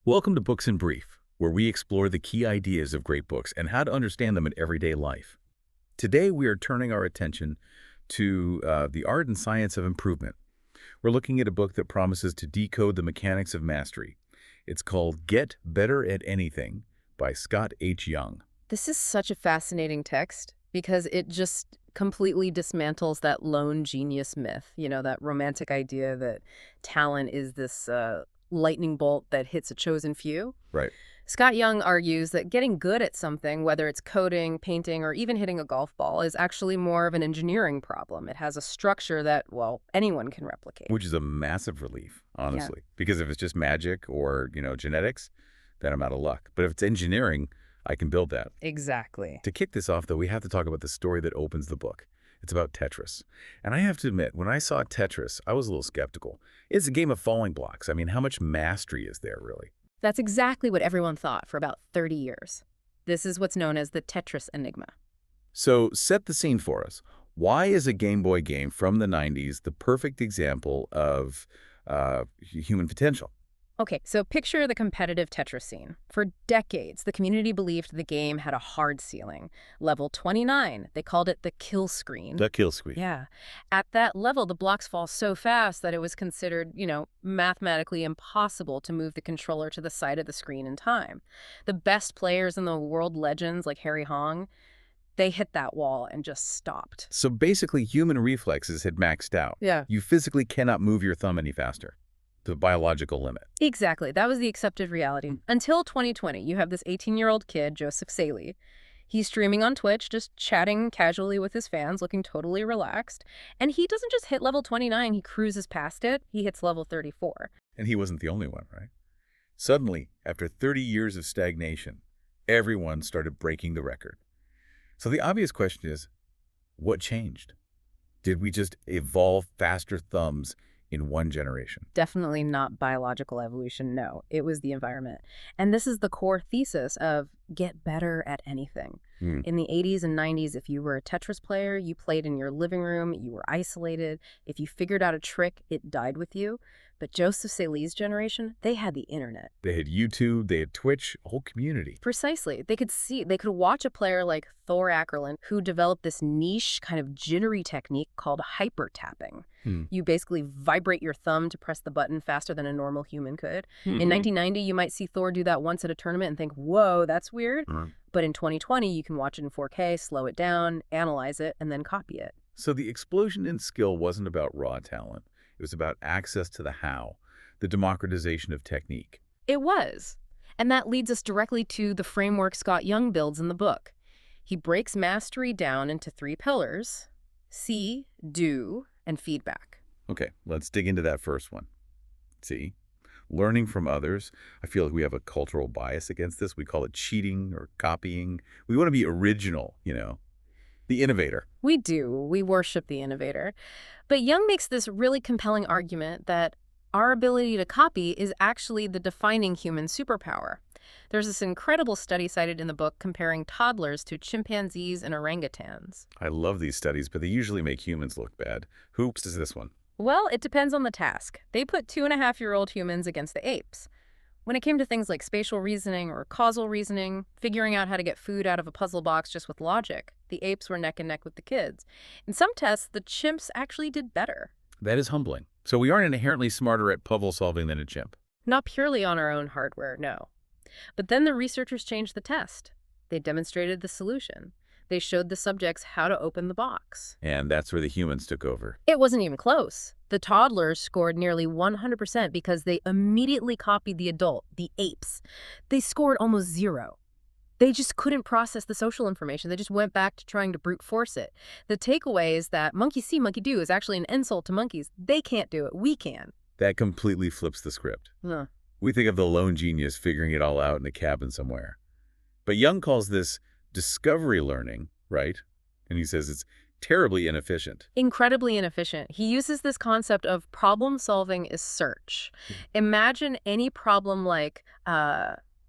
Welcome to Books in Brief, where we explore the key ideas of great books and how to understand them in everyday life. Today, we are turning our attention to the art and science of improvement. We're looking at a book that promises to decode the mechanics of mastery. It's called Get Better at Anything by Scott H. Young. This is such a fascinating text because it just completely dismantles that lone genius myth, that romantic idea that talent is this lightning bolt that hits a chosen few. Right. Scott Young argues that getting good at something, whether it's coding, painting, or even hitting a golf ball, is actually more of an engineering problem. It has a structure that, well, anyone can replicate. Which is a massive relief, honestly. Because if it's just magic or, genetics, then I'm out of luck. But if it's engineering, I can build that. Exactly. To kick this off, though, we have to talk about the story that opens the book. It's about Tetris. And I have to admit, when I saw Tetris, I was a little skeptical. It's a game of falling blocks. I mean, how much mastery is there, really? That's exactly what everyone thought for about 30 years. This is what's known as the Tetris enigma. So set the scene for us. Why is a Game Boy game from the 90s the perfect example of human potential? Okay, so picture the competitive Tetris scene. For decades, the community believed the game had a hard ceiling. Level 29, they called it the kill screen. The kill screen. Yeah. At that level, the blocks fall so fast that it was considered, mathematically impossible to move the controller to the side of the screen in time. The best players in the world, legends like Harry Hong, they hit that wall and just stopped. So basically, human reflexes had maxed out. Yeah. You physically cannot move your thumb any faster. The biological limit. Exactly. That was the accepted reality. Until 2020, you have this 18-year-old kid, Joseph Saley. He's streaming on Twitch, just chatting casually with his fans, looking totally relaxed. And he doesn't just hit level 29, he cruises past it. He hits level 34. And he wasn't the only one, right? Suddenly, after 30 years of stagnation, everyone started breaking the record. So the obvious question is, what changed? Did we just evolve faster thumbs in one generation? Definitely not biological evolution, no. It was the environment. And this is the core thesis of get better at anything. In the 80s and 90s, if you were a Tetris player, you played in your living room, you were isolated. If you figured out a trick, it died with you. But Joseph Saley's generation, they had the internet. They had YouTube, they had Twitch, a whole community. Precisely. They could watch a player like Thor Ackerland, who developed this niche kind of jittery technique called hyper tapping. You basically vibrate your thumb to press the button faster than a normal human could. In 1990, you might see Thor do that once at a tournament and think, whoa, that's weird. But in 2020, you can watch it in 4K, slow it down, analyze it, and then copy it. So the explosion in skill wasn't about raw talent. It was about access to the how, the democratization of technique. It was. And that leads us directly to the framework Scott Young builds in the book. He breaks mastery down into 3 pillars: see, do, and feedback. Okay, let's dig into that first one. See, learning from others. I feel like we have a cultural bias against this. We call it cheating or copying. We want to be original, the innovator. We do. We worship the innovator. But Young makes this really compelling argument that our ability to copy is actually the defining human superpower. There's this incredible study cited in the book comparing toddlers to chimpanzees and orangutans. I love these studies, but they usually make humans look bad. Whoops is this one? Well, it depends on the task. They put 2.5-year-old humans against the apes. When it came to things like spatial reasoning or causal reasoning, figuring out how to get food out of a puzzle box just with logic, the apes were neck and neck with the kids. In some tests, the chimps actually did better. That is humbling. So we aren't inherently smarter at puzzle solving than a chimp. Not purely on our own hardware, no. But then the researchers changed the test. They demonstrated the solution. They showed the subjects how to open the box. And that's where the humans took over. It wasn't even close. The toddlers scored nearly 100% because they immediately copied the adult, the apes. They scored almost 0. They just couldn't process the social information. They just went back to trying to brute force it. The takeaway is that monkey see, monkey do is actually an insult to monkeys. They can't do it. We can. That completely flips the script. Huh. We think of the lone genius figuring it all out in a cabin somewhere. But Young calls this discovery learning, right? And he says it's terribly inefficient. Incredibly inefficient. He uses this concept of problem solving is search. Imagine any problem like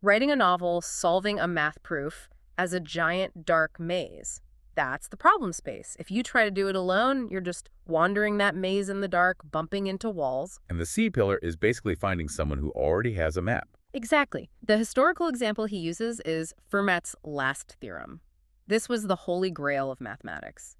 writing a novel, solving a math proof as a giant dark maze. That's the problem space. If you try to do it alone, you're just wandering that maze in the dark, bumping into walls. And the C pillar is basically finding someone who already has a map. Exactly. The historical example he uses is Fermat's last theorem. This was the holy grail of mathematics.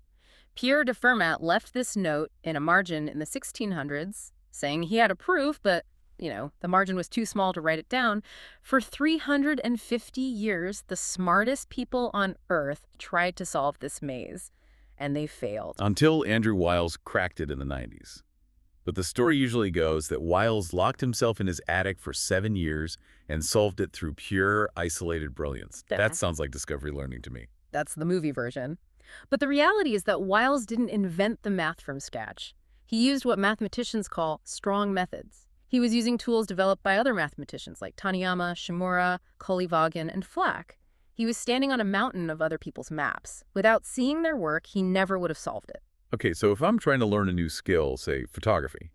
Pierre de Fermat left this note in a margin in the 1600s, saying he had a proof, but, the margin was too small to write it down. For 350 years, the smartest people on Earth tried to solve this maze, and they failed. Until Andrew Wiles cracked it in the 90s. But the story usually goes that Wiles locked himself in his attic for 7 years and solved it through pure, isolated brilliance. That sounds like discovery learning to me. That's the movie version. But the reality is that Wiles didn't invent the math from scratch. He used what mathematicians call strong methods. He was using tools developed by other mathematicians like Taniyama, Shimura, Kolyvagin, and Flack. He was standing on a mountain of other people's maps. Without seeing their work, he never would have solved it. Okay, so if I'm trying to learn a new skill, say photography,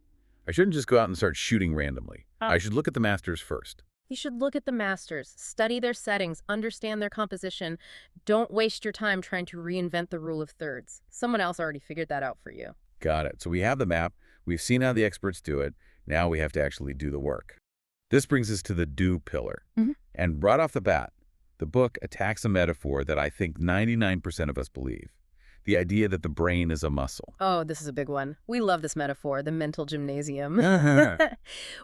I shouldn't just go out and start shooting randomly. I should look at the masters first. You should look at the masters, study their settings, understand their composition. Don't waste your time trying to reinvent the rule of thirds. Someone else already figured that out for you. Got it. So we have the map. We've seen how the experts do it. Now we have to actually do the work. This brings us to the do pillar. And right off the bat, the book attacks a metaphor that I think 99% of us believe. The idea that the brain is a muscle. Oh, this is a big one. We love this metaphor, the mental gymnasium.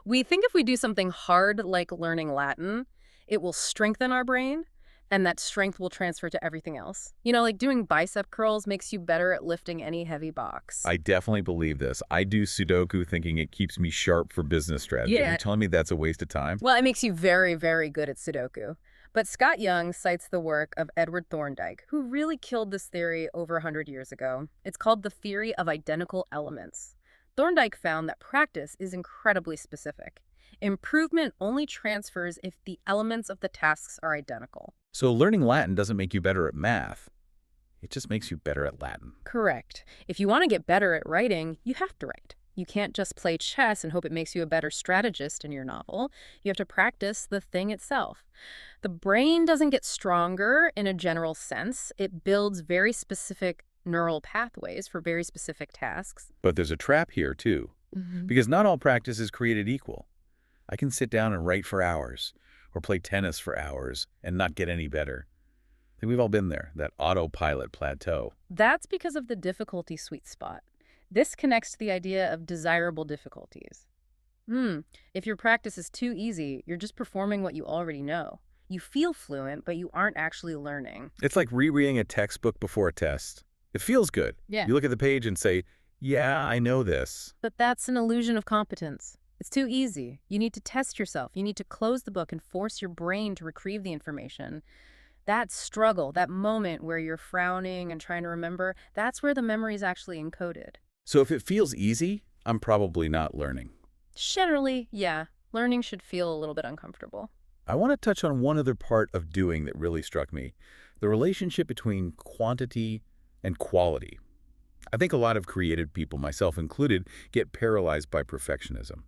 We think if we do something hard like learning Latin, it will strengthen our brain, and that strength will transfer to everything else. Like doing bicep curls makes you better at lifting any heavy box. I definitely believe this. I do Sudoku thinking it keeps me sharp for business strategy. Yeah. You're telling me that's a waste of time? Well, it makes you very, very good at Sudoku. But Scott Young cites the work of Edward Thorndike, who really killed this theory over 100 years ago. It's called the theory of identical elements. Thorndike found that practice is incredibly specific. Improvement only transfers if the elements of the tasks are identical. So learning Latin doesn't make you better at math. It just makes you better at Latin. Correct. If you want to get better at writing, you have to write. You can't just play chess and hope it makes you a better strategist in your novel. You have to practice the thing itself. The brain doesn't get stronger in a general sense. It builds very specific neural pathways for very specific tasks. But there's a trap here, too. Because not all practice is created equal. I can sit down and write for hours, or play tennis for hours, and not get any better. I think we've all been there, that autopilot plateau. That's because of the difficulty sweet spot. This connects to the idea of desirable difficulties. If your practice is too easy, you're just performing what you already know. You feel fluent, but you aren't actually learning. It's like rereading a textbook before a test. It feels good. Yeah. You look at the page and say, yeah, I know this. But that's an illusion of competence. It's too easy. You need to test yourself. You need to close the book and force your brain to retrieve the information. That struggle, that moment where you're frowning and trying to remember, that's where the memory is actually encoded. So if it feels easy, I'm probably not learning. Generally, yeah. Learning should feel a little bit uncomfortable. I want to touch on one other part of doing that really struck me, the relationship between quantity and quality. I think a lot of creative people, myself included, get paralyzed by perfectionism.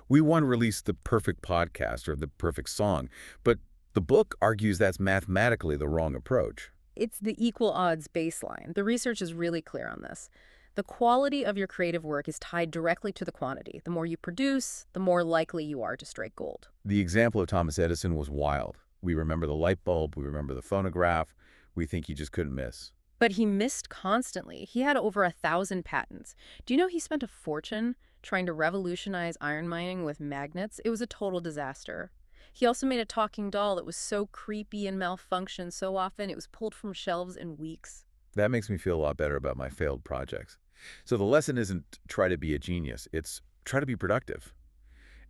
We want to release the perfect podcast or the perfect song, but the book argues that's mathematically the wrong approach. It's the equal odds baseline. The research is really clear on this. The quality of your creative work is tied directly to the quantity. The more you produce, the more likely you are to strike gold. The example of Thomas Edison was wild. We remember the light bulb, we remember the phonograph, we think he just couldn't miss. But he missed constantly. He had over 1,000 patents. Do you know he spent a fortune trying to revolutionize iron mining with magnets? It was a total disaster. He also made a talking doll that was so creepy and malfunctioned so often it was pulled from shelves in weeks. That makes me feel a lot better about my failed projects. So the lesson isn't try to be a genius, it's try to be productive.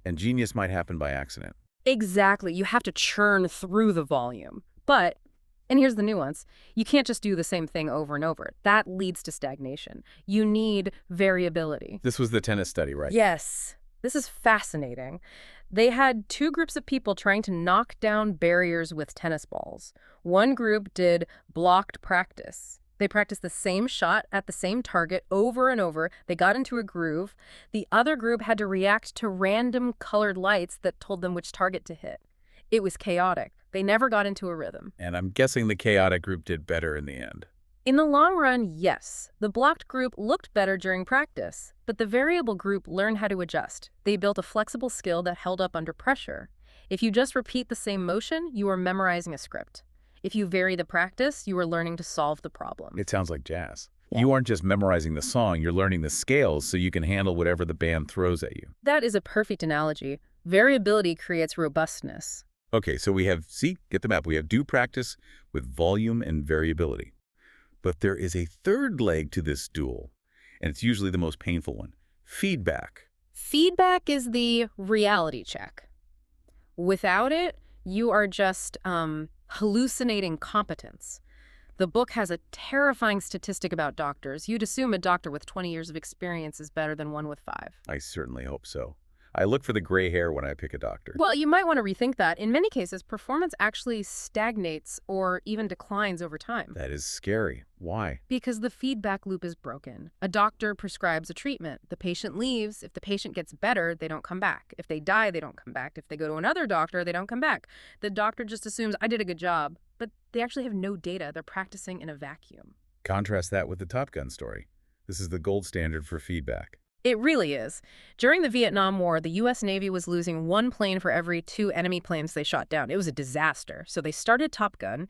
And genius might happen by accident. Exactly. You have to churn through the volume. But, and here's the nuance, you can't just do the same thing over and over. That leads to stagnation. You need variability. This was the tennis study, right? Yes. This is fascinating. They had two groups of people trying to knock down barriers with tennis balls. One group did blocked practice. They practiced the same shot at the same target over and over. They got into a groove. The other group had to react to random colored lights that told them which target to hit. It was chaotic. They never got into a rhythm. And I'm guessing the chaotic group did better in the end. In the long run, yes. The blocked group looked better during practice, but the variable group learned how to adjust. They built a flexible skill that held up under pressure. If you just repeat the same motion, you are memorizing a script. If you vary the practice, you are learning to solve the problem. It sounds like jazz. Yeah. You aren't just memorizing the song, you're learning the scales so you can handle whatever the band throws at you. That is a perfect analogy. Variability creates robustness. Okay, so we have, see, get the map. We have due practice with volume and variability. But there is a third leg to this duel, and it's usually the most painful one: feedback. Feedback is the reality check. Without it, you are just hallucinating competence. The book has a terrifying statistic about doctors. You'd assume a doctor with 20 years of experience is better than one with 5. I certainly hope so. I look for the gray hair when I pick a doctor. Well, you might want to rethink that. In many cases, performance actually stagnates or even declines over time. That is scary. Why? Because the feedback loop is broken. A doctor prescribes a treatment. The patient leaves. If the patient gets better, they don't come back. If they die, they don't come back. If they go to another doctor, they don't come back. The doctor just assumes, I did a good job, but they actually have no data. They're practicing in a vacuum. Contrast that with the Top Gun story. This is the gold standard for feedback. It really is. During the Vietnam War, the U.S. Navy was losing 1 plane for every 2 enemy planes they shot down. It was a disaster. So they started Top Gun,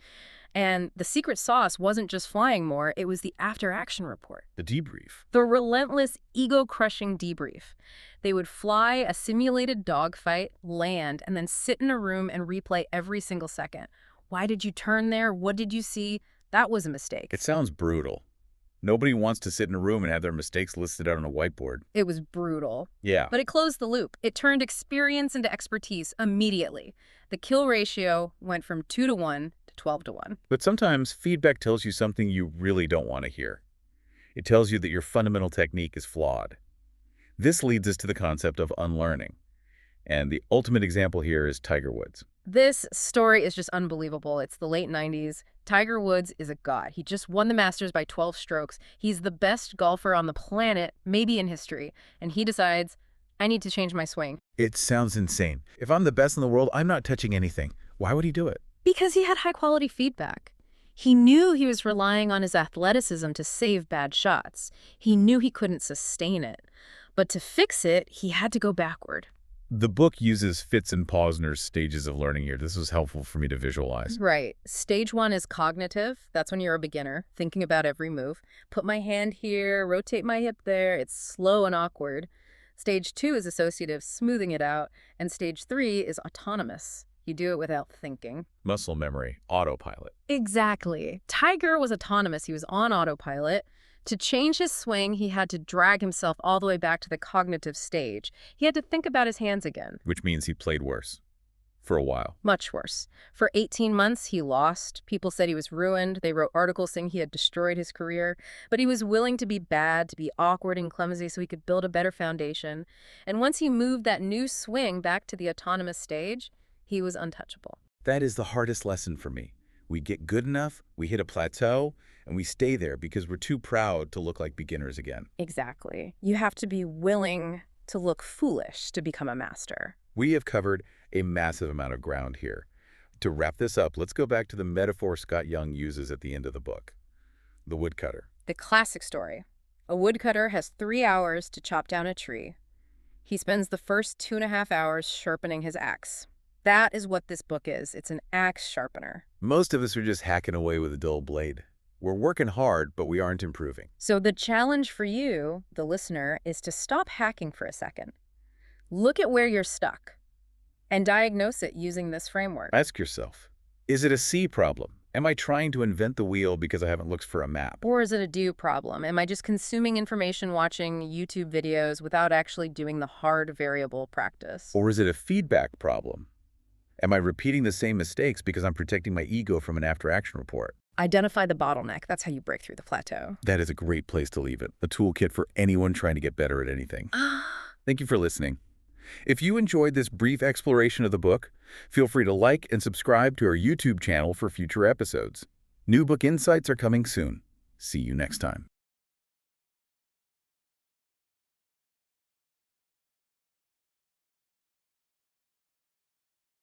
and the secret sauce wasn't just flying more, it was the after-action report. The debrief. The relentless, ego-crushing debrief. They would fly a simulated dogfight, land, and then sit in a room and replay every single second. Why did you turn there? What did you see? That was a mistake. It sounds brutal. Nobody wants to sit in a room and have their mistakes listed out on a whiteboard. It was brutal. Yeah. But it closed the loop. It turned experience into expertise immediately. The kill ratio went from 2 to 1 to 12 to 1. But sometimes feedback tells you something you really don't want to hear. It tells you that your fundamental technique is flawed. This leads us to the concept of unlearning. And the ultimate example here is Tiger Woods. This story is just unbelievable. It's the late 90s. Tiger Woods is a god. He just won the Masters by 12 strokes. He's the best golfer on the planet, maybe in history. And he decides, I need to change my swing. It sounds insane. If I'm the best in the world, I'm not touching anything. Why would he do it? Because he had high-quality feedback. He knew he was relying on his athleticism to save bad shots. He knew he couldn't sustain it. But to fix it, he had to go backward. The book uses Fitz and Posner's stages of learning here. This was helpful for me to visualize. Right. Stage 1 is cognitive. That's when you're a beginner, thinking about every move. Put my hand here, rotate my hip there. It's slow and awkward. Stage 2 is associative, smoothing it out. And stage 3 is autonomous. You do it without thinking. Muscle memory, autopilot. Exactly. Tiger was autonomous. He was on autopilot. To change his swing, he had to drag himself all the way back to the cognitive stage. He had to think about his hands again. Which means he played worse. For a while. Much worse. For 18 months, he lost. People said he was ruined. They wrote articles saying he had destroyed his career. But he was willing to be bad, to be awkward and clumsy so he could build a better foundation. And once he moved that new swing back to the autonomous stage, he was untouchable. That is the hardest lesson for me. We get good enough, we hit a plateau, and we stay there because we're too proud to look like beginners again. Exactly. You have to be willing to look foolish to become a master. We have covered a massive amount of ground here. To wrap this up, let's go back to the metaphor Scott Young uses at the end of the book. The woodcutter. The classic story. A woodcutter has 3 hours to chop down a tree. He spends the first 2.5 hours sharpening his axe. That is what this book is. It's an axe sharpener. Most of us are just hacking away with a dull blade. We're working hard, but we aren't improving. So the challenge for you, the listener, is to stop hacking for a second. Look at where you're stuck and diagnose it using this framework. Ask yourself, is it a C problem? Am I trying to invent the wheel because I haven't looked for a map? Or is it a do problem? Am I just consuming information, watching YouTube videos without actually doing the hard variable practice? Or is it a feedback problem? Am I repeating the same mistakes because I'm protecting my ego from an after-action report? Identify the bottleneck. That's how you break through the plateau. That is a great place to leave it. A toolkit for anyone trying to get better at anything. Thank you for listening. If you enjoyed this brief exploration of the book, feel free to like and subscribe to our YouTube channel for future episodes. New book insights are coming soon. See you next time.